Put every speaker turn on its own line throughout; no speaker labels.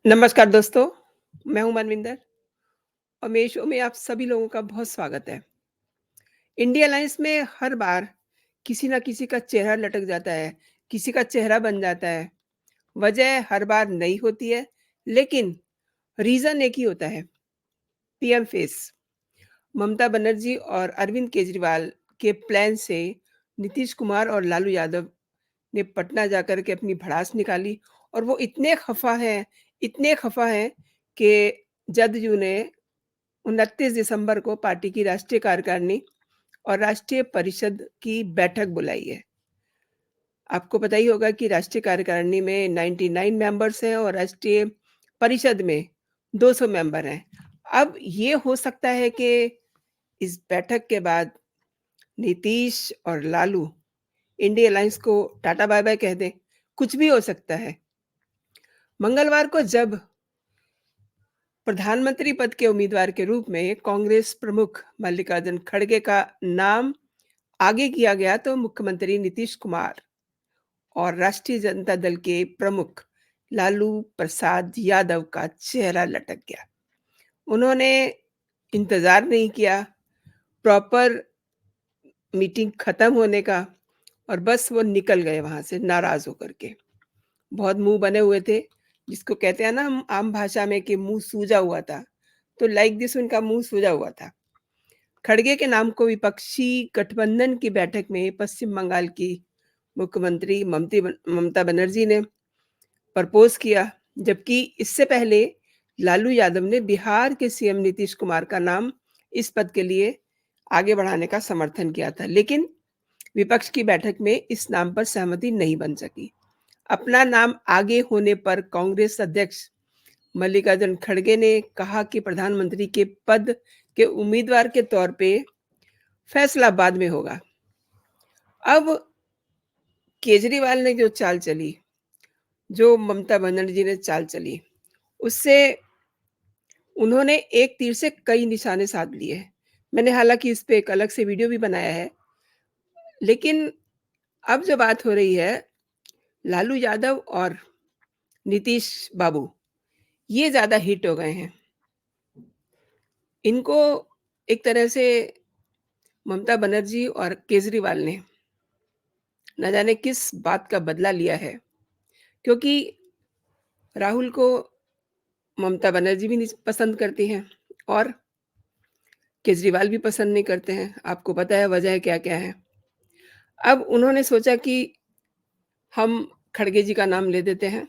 नमस्कार दोस्तों, मैं हूँ मनविंदर और मेरे शो में आप सभी लोगों का बहुत स्वागत है। इंडिया अलायंस में हर बार किसी न किसी का चेहरा लटक जाता है, किसी का चेहरा बन जाता है। वजह हर बार नई होती है, लेकिन रीज़न एक ही होता है, पीएम फेस। ममता बनर्जी और अरविंद केजरीवाल के प्लान से नीतीश कुमार और लालू यादव ने पटना जाकर के अपनी भड़ास निकाली और वो इतने खफ़ा हैं कि जदयू ने 29 दिसंबर को पार्टी की राष्ट्रीय कार्यकारिणी और राष्ट्रीय परिषद की बैठक बुलाई है। आपको पता ही होगा कि राष्ट्रीय कार्यकारिणी में 99 मेंबर्स हैं और राष्ट्रीय परिषद में 200 मेंबर हैं। अब ये हो सकता है कि इस बैठक के बाद नीतीश और लालू इंडिया अलायंस को टाटा बाय-बाय कह दें, कुछ भी हो सकता है। मंगलवार को जब प्रधानमंत्री पद के उम्मीदवार के रूप में कांग्रेस प्रमुख मल्लिकार्जुन खड़गे का नाम आगे किया गया तो मुख्यमंत्री नीतीश कुमार और राष्ट्रीय जनता दल के प्रमुख लालू प्रसाद यादव का चेहरा लटक गया। उन्होंने इंतजार नहीं किया प्रॉपर मीटिंग खत्म होने का और बस वो निकल गए वहां से नाराज होकर के। बहुत मुंह बने हुए थे, जिसको कहते हैं ना हम आम भाषा में कि मुंह सूजा हुआ था, तो लाइक दिस उनका मुंह सूजा हुआ था। खड़गे के नाम को विपक्षी गठबंधन की बैठक में पश्चिम बंगाल की मुख्यमंत्री ममता बनर्जी ने प्रपोज किया, जबकि इससे पहले लालू यादव ने बिहार के सीएम नीतीश कुमार का नाम इस पद के लिए आगे बढ़ाने का समर्थन किया था। लेकिन विपक्ष की बैठक में इस नाम पर सहमति नहीं बन सकी। अपना नाम आगे होने पर कांग्रेस अध्यक्ष मल्लिकार्जुन खड़गे ने कहा कि प्रधानमंत्री के पद के उम्मीदवार के तौर पे फैसला बाद में होगा। अब केजरीवाल ने जो चाल चली, जो ममता बनर्जी ने चाल चली, उससे उन्होंने एक तीर से कई निशाने साध लिए। मैंने हालाँकि इस पे एक अलग से वीडियो भी बनाया है। लेकिन अब जो बात हो रही है, लालू यादव और नीतीश बाबू, ये ज़्यादा हिट हो गए हैं। इनको एक तरह से ममता बनर्जी और केजरीवाल ने न जाने किस बात का बदला लिया है, क्योंकि राहुल को ममता बनर्जी भी नहीं पसंद करती हैं और केजरीवाल भी पसंद नहीं करते हैं। आपको पता है वजह क्या-क्या है। अब उन्होंने सोचा कि हम खड़गे जी का नाम ले देते हैं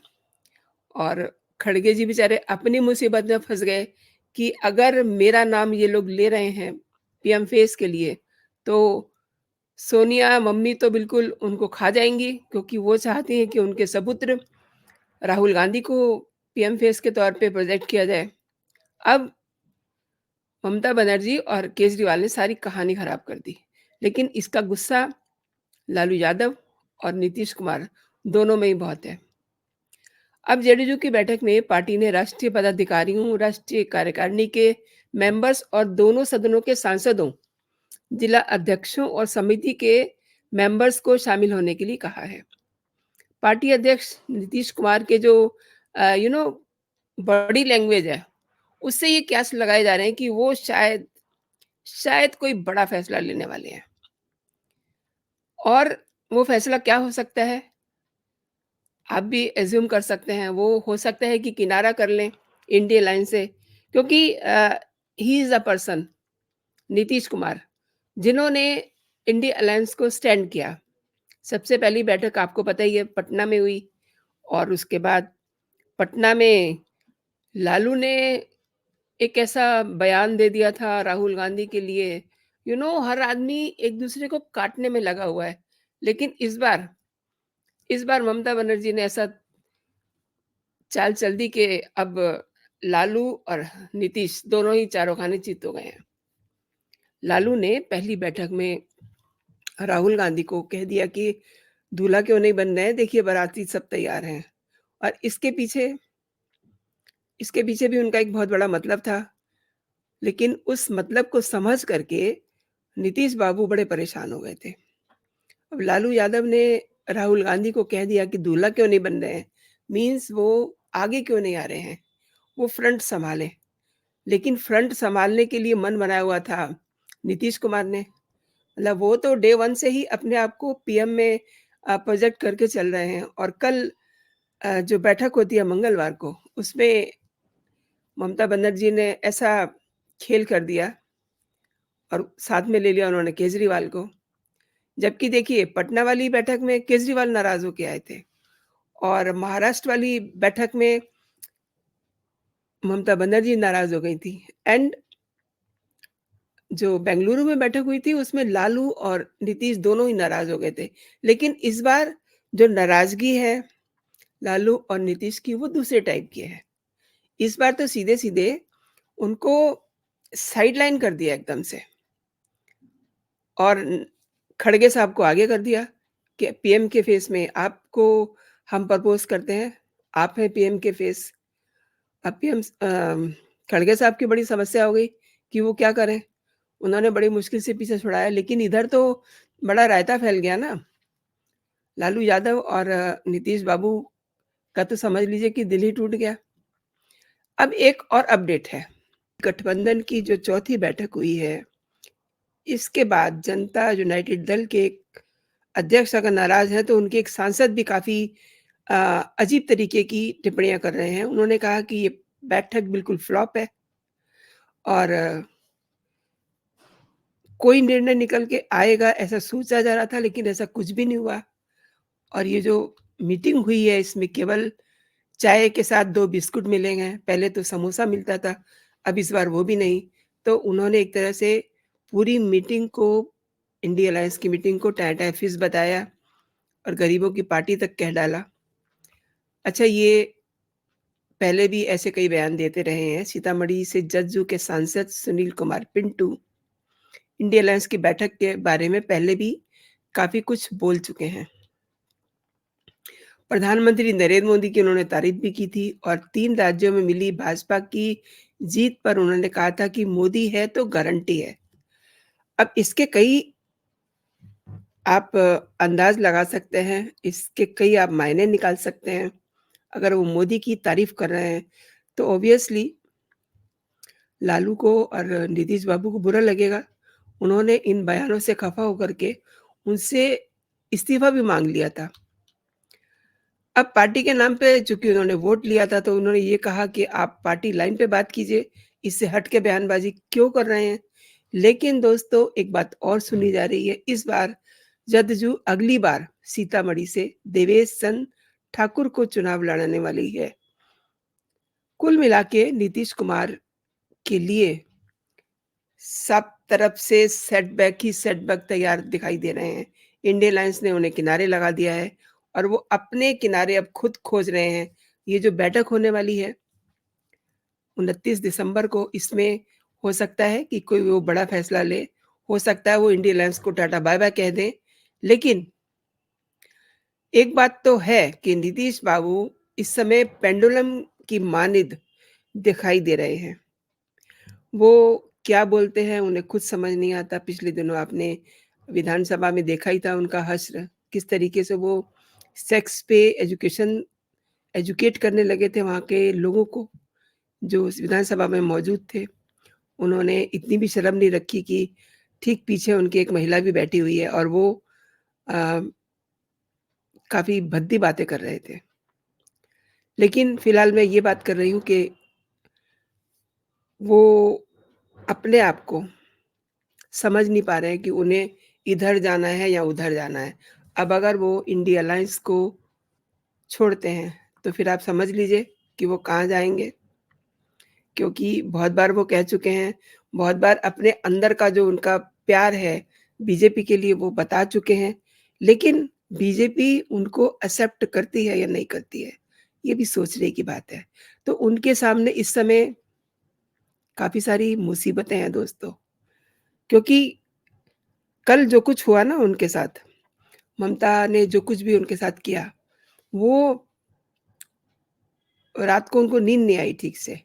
और खड़गे जी बेचारे अपनी मुसीबत में फँस गए कि अगर मेरा नाम ये लोग ले रहे हैं पीएम फेस के लिए, तो सोनिया मम्मी तो बिल्कुल उनको खा जाएँगी, क्योंकि वो चाहती हैं कि उनके सपुत्र राहुल गांधी को पीएम फेस के तौर पे प्रोजेक्ट किया जाए। अब ममता बनर्जी और केजरीवाल ने सारी कहानी खराब कर दी। लेकिन इसका गुस्सा लालू यादव और नीतीश कुमार दोनों में ही बहुत है। अब जेडीयू की बैठक में पार्टी ने राष्ट्रीय पदाधिकारियों, राष्ट्रीय कार्यकारिणी के मेंबर्स और दोनों सदनों के सांसदों, जिला अध्यक्षों और समिति के मेंबर्स को शामिल होने के लिए कहा है। पार्टी अध्यक्ष नीतीश कुमार के जो बॉडी लैंग्वेज है, उससे ये कयास लगाए जा रहे हैं कि वो शायद कोई बड़ा फैसला लेने वाले हैं। और वो फैसला क्या हो सकता है? आप भी अज़्यूम कर सकते हैं, वो हो सकता है कि किनारा कर लें इंडिया लाइन से, क्योंकि he is a person Nitish Kumar, जिन्होंने इंडिया अलायंस को स्टैंड किया। सबसे पहली बैठक आपको पता ही है पटना में हुई और उसके बाद पटना में लालू ने एक ऐसा बयान दे दिया था राहुल गांधी के लिए, हर आदमी एक दूसरे को काटने में लगा हुआ है। लेकिन इस बार ममता बनर्जी ने ऐसा चाल चल दी कि अब लालू और नीतीश दोनों ही चारों खाने चित हो गए हैं। लालू ने पहली बैठक में राहुल गांधी को कह दिया कि दूल्हा क्यों नहीं बन रहे हैं, देखिए बाराती सब तैयार हैं। और इसके पीछे भी उनका एक बहुत बड़ा मतलब था। लेकिन उस मतलब को समझ करके नीतीश बाबू बड़े परेशान हो गए थे। अब लालू यादव ने राहुल गांधी को कह दिया कि दूल्हा क्यों नहीं बन रहे हैं, मीन्स वो आगे क्यों नहीं आ रहे हैं? वो फ्रंट सँभालें। लेकिन फ्रंट सँभालने के लिए मन बनाया हुआ था नीतीश कुमार ने। मतलब वो तो डे 1 से ही अपने आप को पीएम में प्रोजेक्ट करके चल रहे हैं और कल जो बैठक होती है मंगलवार को, उसमें ममता बनर्जी ने ऐसा खेल कर दिया और साथ में ले लिया उन्होंने केजरीवाल को। जबकि देखिए पटना वाली बैठक में केजरीवाल नाराज़ होके आए थे और महाराष्ट्र वाली बैठक में ममता बनर्जी नाराज़ हो गई थी एंड जो बेंगलुरु में बैठक हुई थी उसमें लालू और नीतीश दोनों ही नाराज़ हो गए थे। लेकिन इस बार जो नाराज़गी है लालू और नीतीश की वो दूसरे टाइप की है। इस बार तो सीधे-सीधे उनको साइडलाइन कर दिया एकदम से और खड़गे साहब को आगे कर दिया कि पीएम के फेस में आपको हम प्रपोज़ करते हैं, आप हैं पीएम के फेस। अब खड़गे साहब की बड़ी समस्या हो गई कि वो क्या करें? उन्होंने बड़ी मुश्किल से पीछे छुड़ाया लेकिन इधर तो बड़ा रायता फैल गया ना। लालू यादव और नीतीश बाबू का तो समझ लीजिए कि दिल ही टूट गया। अब एक और अपडेट है। गठबंधन की जो चौथी बैठक हुई है, इसके बाद जनता यूनाइटेड दल के एक अध्यक्ष अगर नाराज़ हैं, तो उनके एक सांसद भी काफ़ी अ, अजीब तरीके की टिप्पणियाँ कर रहे हैं। उन्होंने कहा कि ये बैठक बिल्कुल फ्लॉप है और कोई निर्णय निकल के आएगा ऐसा सोचा जा रहा था, लेकिन ऐसा कुछ भी नहीं हुआ और ये जो मीटिंग हुई है, इसमें केवल चाय के साथ 2 बिस्कुट मिले हैं, पहले तो समोसा मिलता था, अब इस बार वो भी नहीं। तो उन्होंने एक तरह से पूरी मीटिंग को इंडिया अलायंस की मीटिंग को टाँय-टाँय-फिस बताया और गरीबों की पार्टी तक कह डाला। अच्छा ये पहले भी ऐसे कई बयान देते रहे हैं, सीतामढ़ी से जदयू के सांसद सुनील कुमार पिंटू, इंडिया अलायंस की बैठक के बारे में पहले भी काफ़ी कुछ बोल चुके हैं। प्रधानमंत्री नरेंद्र मोदी की उन्होंने तारीफ़ भी की थी और 3 राज्यों में मिली भाजपा की जीत पर उन्होंने कहा था कि मोदी है तो गारंटी है। अब इसके कई आप अंदाज़ लगा सकते हैं, इसके कई आप मायने निकाल सकते हैं। अगर वो मोदी की तारीफ़ कर रहे हैं, तो ऑब्वियसली लालू को और नीतीश बाबू को बुरा लगेगा। उन्होंने इन बयानों से खफ़ा होकर के उनसे इस्तीफ़ा भी माँग लिया था। अब पार्टी के नाम पे चूँकि उन्होंने वोट लिया था, तो उन्होंने ये कहा कि आप पार्टी लाइन पे बात कीजिए, इससे हट के बयानबाज़ी क्यों कर रहे हैं? लेकिन दोस्तों एक बात और सुनी जा रही है, इस बार जदयू अगली बार सीतामढ़ी से देवेश चंद्र ठाकुर को चुनाव लड़ाने वाली है। कुल मिला के नीतीश कुमार के लिए सब तरफ से सेटबैक ही सेटबैक तैयार दिखाई दे रहे हैं। इंडियन अलायंस ने उन्हें किनारे लगा दिया है और वो अपने किनारे अब खुद खोज रहे हैं। ये जो बैठक होने वाली है 29 दिसंबर को, इसमें हो सकता है कि कोई वो बड़ा फैसला ले, हो सकता है वो इंडियन अलायंस को टाटा बाय-बाय कह दें। लेकिन एक बात तो है कि नीतीश बाबू इस समय पेंडुलम की मानिंद दिखाई दे रहे हैं। वो क्या बोलते हैं उन्हें खुद समझ नहीं आता। पिछले दिनों आपने विधानसभा में देखा ही था उनका हश्र, किस तरीके से वो सेक्स पे एजुकेट करने लगे थे वहाँ के लोगों को, जो उस विधानसभा में मौजूद थे। उन्होंने इतनी भी शर्म नहीं रखी कि ठीक पीछे उनकी एक महिला भी बैठी हुई है और वो अ, काफ़ी भद्दी बातें कर रहे थे। लेकिन फिलहाल मैं ये बात कर रही हूँ कि वो अपने आप को समझ नहीं पा रहे हैं कि उन्हें इधर जाना है या उधर जाना है। अब अगर वो इंडिया अलायंस को छोड़ते हैं, तो फिर आप समझ लीजिए कि वो कहाँ जाएँगे। क्योंकि बहुत बार वो कह चुके हैं, बहुत बार अपने अंदर का जो उनका प्यार है बीजेपी के लिए वो बता चुके हैं। लेकिन बीजेपी उनको एक्सेप्ट करती है या नहीं करती है, ये भी सोचने की बात है। तो उनके सामने इस समय काफ़ी सारी मुसीबतें हैं दोस्तों, क्योंकि कल जो कुछ हुआ ना उनके साथ, ममता ने जो कुछ भी उनके साथ किया, वो रात को उनको नींद नहीं आई ठीक से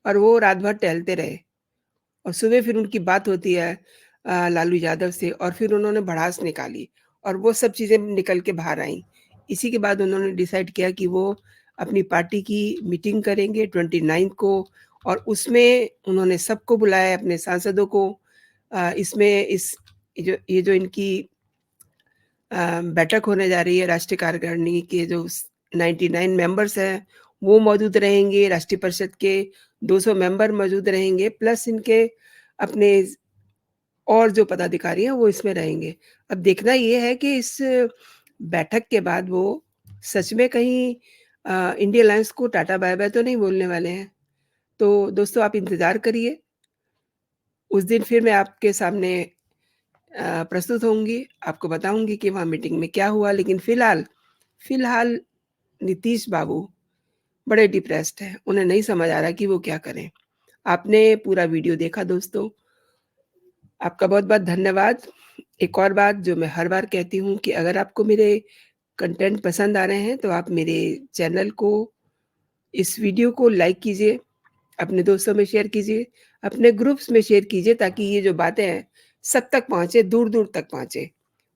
और वो रात भर टहलते रहे और सुबह फिर उनकी बात होती है लालू यादव से और फिर उन्होंने भड़ास निकाली और वो सब चीज़ें निकल के बाहर आईं। इसी के बाद उन्होंने डिसाइड किया कि वो अपनी पार्टी की मीटिंग करेंगे 29 को और उसमें उन्होंने सबको बुलाया है अपने सांसदों को। इसमें इस ये जो इनकी बैठक होने जा रही है राष्ट्रीय कार्यकारिणी के जो 99 मेंबर्स हैं, वो मौजूद रहेंगे, राष्ट्रीय परिषद के 200 मेंबर मौजूद रहेंगे, प्लस इनके अपने और जो पदाधिकारी हैं, वो इसमें रहेंगे। अब देखना ये है कि इस बैठक के बाद वो सच में कहीं इंडिया अलायंस को टाटा बाय-बाय तो नहीं बोलने वाले हैं। तो दोस्तों आप इंतज़ार करिए, उस दिन फिर मैं आपके सामने प्रस्तुत होंगी, आपको बताऊँगी कि वहाँ मीटिंग में क्या हुआ। लेकिन फ़िलहाल नीतीश बाबू बड़े डिप्रेस्ड हैं, उन्हें नहीं समझ आ रहा कि वो क्या करें। आपने पूरा वीडियो देखा दोस्तों, आपका बहुत-बहुत धन्यवाद। एक और बात जो मैं हर बार कहती हूँ कि अगर आपको मेरे कंटेंट पसंद आ रहे हैं, तो आप मेरे चैनल को, इस वीडियो को लाइक कीजिए, अपने दोस्तों में शेयर कीजिए, अपने ग्रुप्स में शेयर कीजिए ताकि ये जो बातें हैं, सब तक पहुँचे, दूर-दूर तक पहुँचे।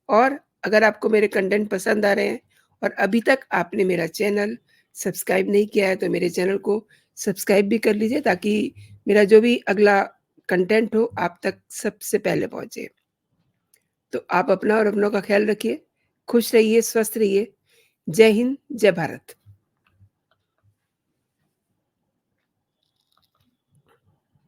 और अगर आपको मेरे कंटेंट पसंद आ रहे हैं और अभी तक आपने मेरा चैनल सब्सक्राइब नहीं किया है, तो मेरे चैनल को सब्सक्राइब भी कर लीजिए ताकि मेरा जो भी अगला कंटेंट हो, आप तक सबसे पहले पहुँचे। तो आप अपना और अपनों का ख़्याल रखिए, खुश रहिए, स्वस्थ रहिए। जय हिंद, जय भारत।